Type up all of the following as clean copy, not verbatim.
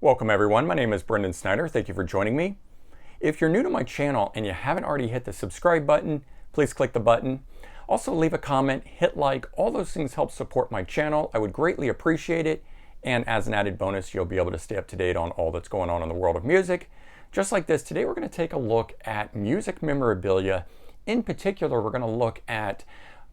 Welcome everyone, my name is Brendan Snyder. Thank you for joining me. If you're new to my channel and you haven't already hit the subscribe button, please click the button. Also leave a comment, hit like, all those things help support my channel. I would greatly appreciate it. And as an added bonus, you'll be able to stay up to date on all that's going on in the world of music. Just like this, today we're going to take a look at music memorabilia. In particular, we're going to look at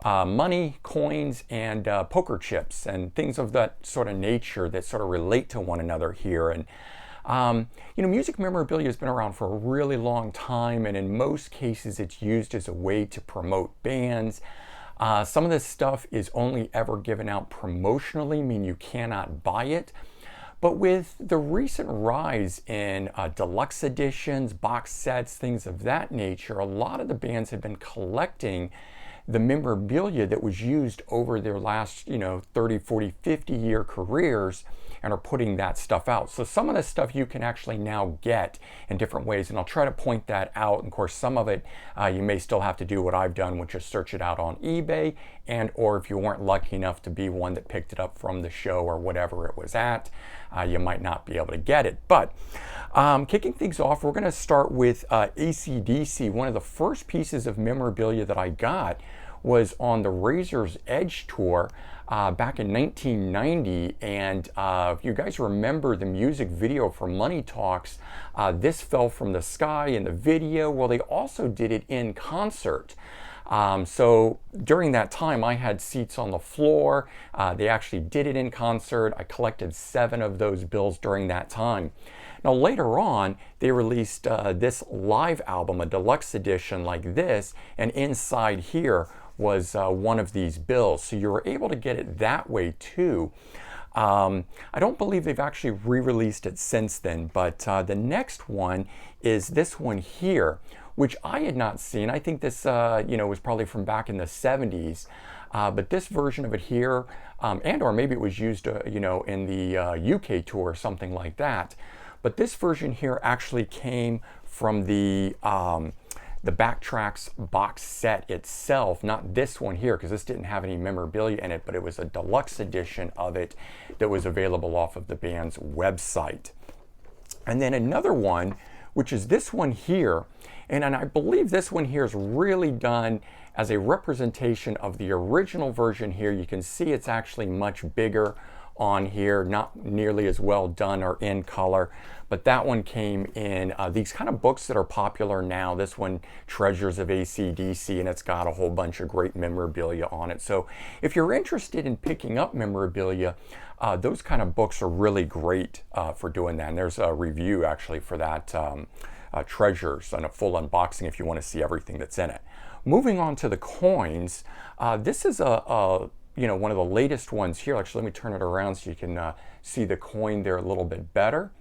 money, coins, and poker chips and things of that sort of nature that sort of relate to one another here. And music memorabilia has been around for a really long time, and in most cases it's used as a way to promote bands. Some of this stuff is only ever given out promotionally, meaning you cannot buy it. But with the recent rise in deluxe editions, box sets, things of that nature, a lot of the bands have been collecting the memorabilia that was used over their last 30, 40, 50 year careers and are putting that stuff out. So some of this stuff you can actually now get in different ways, and I'll try to point that out. And of course, some of it you may still have to do what I've done, which is search it out on eBay, and or if you weren't lucky enough to be one that picked it up from the show or whatever it was at, you might not be able to get it. But kicking things off, we're going to start with AC/DC. One of the first pieces of memorabilia that I got was on the Razor's Edge tour back in 1990, and if you guys remember the music video for Money Talks, This Fell from the Sky in the video, well, they also did it in concert. So during that time, I had seats on the floor. They actually did it in concert. I collected 7 of those bills during that time. Now later on, they released this live album, a deluxe edition like this, and inside here was one of these bills. So you were able to get it that way too. I don't believe they've actually re-released it since then, but the next one is this one here, which I had not seen. I think this was probably from back in the 70s. But this version of it here, and or maybe it was used in the UK tour or something like that. But this version here actually came from the Backtracks box set itself, not this one here, because this didn't have any memorabilia in it, but it was a deluxe edition of it that was available off of the band's website. And then another one, which is this one here, and I believe this one here is really done as a representation of the original version here. You can see it's actually much bigger on here, not nearly as well done or in color, but that one came in these kind of books that are popular now. This one, Treasures of AC/DC, and it's got a whole bunch of great memorabilia on it. So if you're interested in picking up memorabilia, those kind of books are really great for doing that. And there's a review actually for that, Treasures, and a full unboxing if you want to see everything that's in it. Moving on to the coins, this is one of the latest ones here. Actually, let me turn it around so you can see the coin there a little bit better.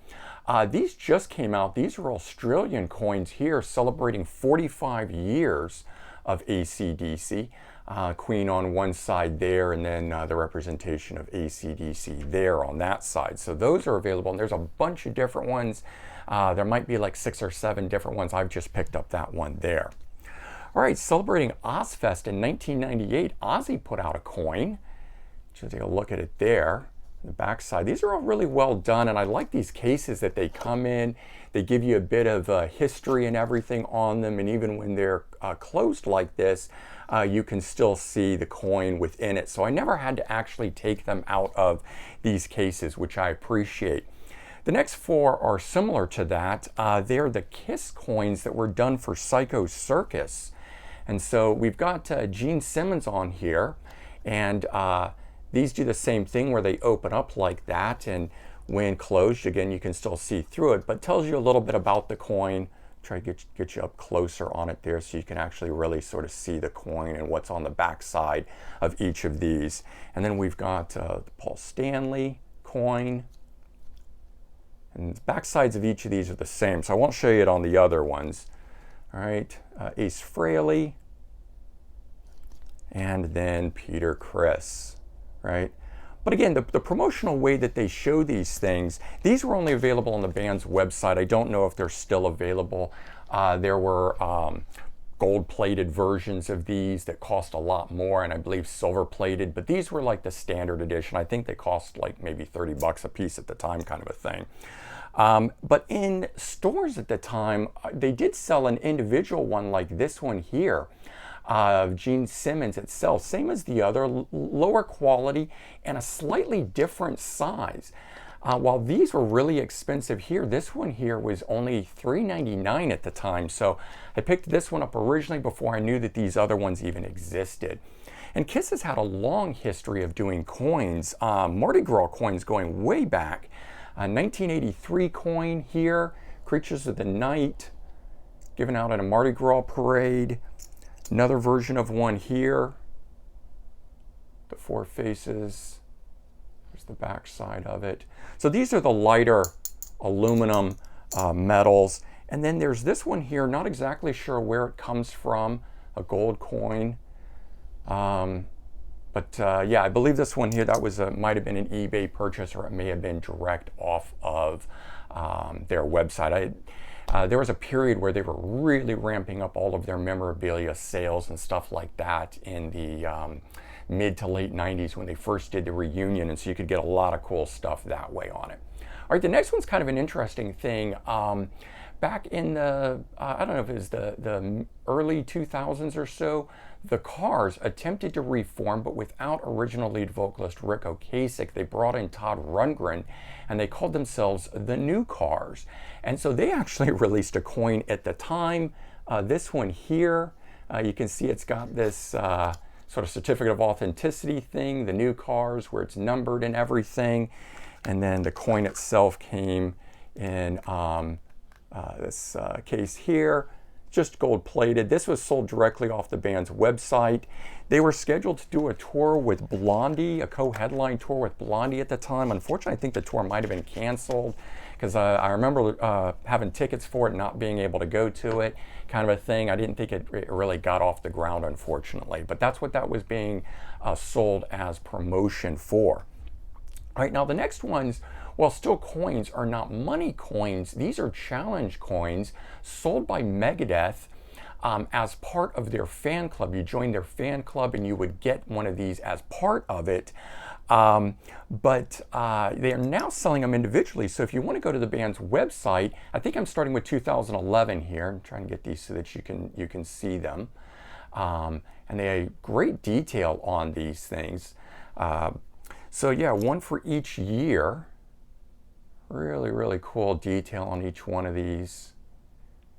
These just came out. These are Australian coins here celebrating 45 years of AC/DC. Queen on one side there, and then the representation of AC/DC there on that side. So those are available, and there's a bunch of different ones. There might be like 6 or 7 different ones. I've just picked up that one there. All right, celebrating Ozfest in 1998, Ozzy put out a coin. Just take a look at it there, the back side. These are all really well done, and I like these cases that they come in. They give you a bit of history and everything on them, and even when they're closed like this, you can still see the coin within it. So I never had to actually take them out of these cases, which I appreciate. The next 4 are similar to that. They're the Kiss coins that were done for Psycho Circus. And so we've got Gene Simmons on here, and these do the same thing where they open up like that, and when closed, again, you can still see through it, but tells you a little bit about the coin. Try to get you up closer on it there so you can actually really sort of see the coin and what's on the back side of each of these. And then we've got the Paul Stanley coin. And the back sides of each of these are the same, so I won't show you it on the other ones. All right, Ace Frehley, and then Peter Criss, right? But again, the promotional way that they show these things, these were only available on the band's website. I don't know if they're still available. There were gold-plated versions of these that cost a lot more, and I believe silver-plated, but these were like the standard edition. I think they cost like maybe 30 bucks a piece at the time, kind of a thing. But in stores at the time, they did sell an individual one like this one here of Gene Simmons itself, same as the other, lower quality and a slightly different size. While these were really expensive here, this one here was only $3.99 at the time. So I picked this one up originally before I knew that these other ones even existed. And Kiss has had a long history of doing coins, Mardi Gras coins going way back. 1983 coin here, Creatures of the Night, given out at a Mardi Gras parade. Another version of one here, the Four Faces. There's the back side of it. So these are the lighter aluminum metals. And then there's this one here, not exactly sure where it comes from, a gold coin. Yeah, I believe this one here, that was might have been an eBay purchase, or it may have been direct off of their website. There was a period where they were really ramping up all of their memorabilia sales and stuff like that in the mid to late 90s when they first did the reunion, and so you could get a lot of cool stuff that way on it. All right, the next one's kind of an interesting thing. Back in the, I don't know if it was the early 2000s or so, the Cars attempted to reform, but without original lead vocalist Rick Ocasek. They brought in Todd Rundgren, and they called themselves the New Cars. And so they actually released a coin at the time. This one here, you can see it's got this sort of certificate of authenticity thing, the New Cars, where it's numbered and everything. And then the coin itself came in this case here, just gold plated. This was sold directly off the band's website. They were scheduled to do a tour with Blondie, a co-headline tour with Blondie at the time. Unfortunately, I think the tour might have been canceled because I remember having tickets for it, not being able to go to it, kind of a thing. I didn't think it really got off the ground, unfortunately, but that's what that was being sold as promotion for. All right, now the next ones, while still coins, are not money coins. These are challenge coins sold by Megadeth as part of their fan club. You join their fan club and you would get one of these as part of it. But they are now selling them individually. So if you want to go to the band's website, I think I'm starting with 2011 here. I'm trying to get these so that you can see them. And they have great detail on these things. So yeah, one for each year. Really, really cool detail on each one of these.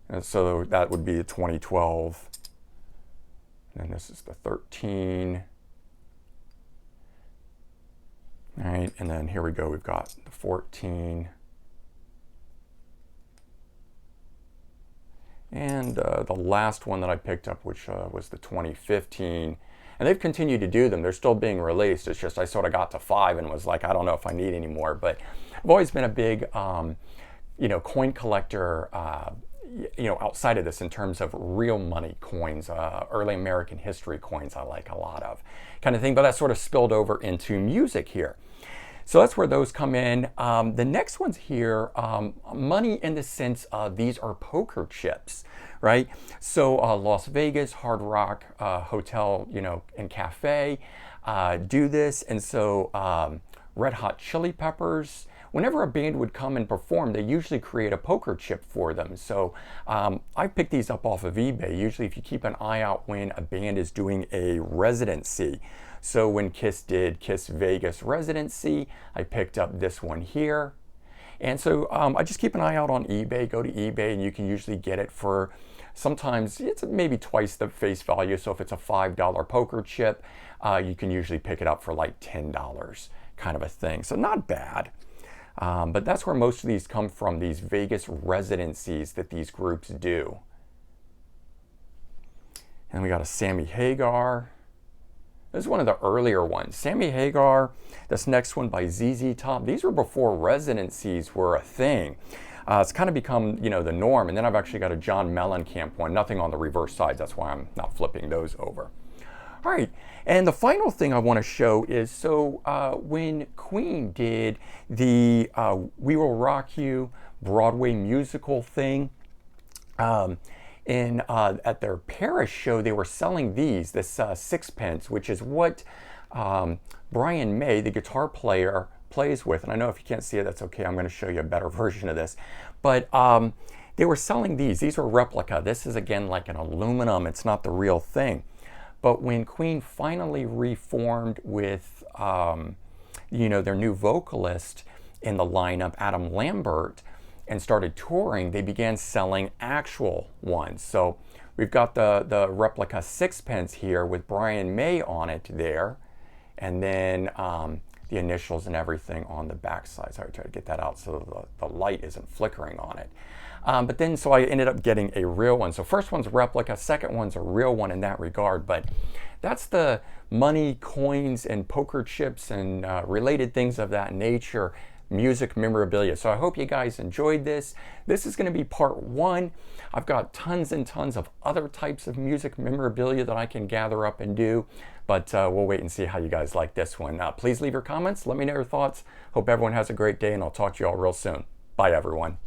And so that would be the 2012. And then this is the 13. All right, and then here we go. We've got the 14. And the last one that I picked up, which was the 2015. And they've continued to do them. They're still being released. It's just I sort of got to 5 and was like, I don't know if I need any more. But I've always been a big, coin collector, outside of this in terms of real money coins, early American history coins I like a lot of, kind of thing. But that sort of spilled over into music here. So that's where those come in. The next ones here, money in the sense of these are poker chips, right? So Las Vegas, Hard Rock Hotel, and Cafe do this. And so Red Hot Chili Peppers, whenever a band would come and perform, they usually create a poker chip for them. So I picked these up off of eBay, usually if you keep an eye out when a band is doing a residency. So when Kiss did Kiss Vegas residency, I picked up this one here. And so I just keep an eye out on eBay, go to eBay, and you can usually get it for, sometimes it's maybe twice the face value. So if it's a $5 poker chip, you can usually pick it up for like $10, kind of a thing. So not bad. But that's where most of these come from, these Vegas residencies that these groups do. And we got a Sammy Hagar. This is one of the earlier ones. Sammy Hagar, this next one by ZZ Top. These were before residencies were a thing. It's kind of become, the norm. And then I've actually got a John Mellencamp one, nothing on the reverse side. That's why I'm not flipping those over. All right, and the final thing I want to show is, so when Queen did the We Will Rock You Broadway musical thing, in at their Paris show, they were selling this sixpence, which is what Brian May, the guitar player, plays with. And I know if you can't see it, that's okay. I'm going to show you a better version of this. But they were selling these. These are replica. This is, again, like an aluminum. It's not the real thing. But when Queen finally reformed with, their new vocalist in the lineup, Adam Lambert, and started touring, they began selling actual ones. So we've got the replica sixpence here with Brian May on it there, and then the initials and everything on the back side. So I try to get that out so the light isn't flickering on it. But then, so I ended up getting a real one. So first one's replica, second one's a real one in that regard. But that's the money, coins, and poker chips and related things of that nature music memorabilia. So I hope you guys enjoyed this. This is going to be part one. I've got tons and tons of other types of music memorabilia that I can gather up and do, but we'll wait and see how you guys like this one. Please leave your comments. Let me know your thoughts. Hope everyone has a great day, and I'll talk to you all real soon. Bye, everyone.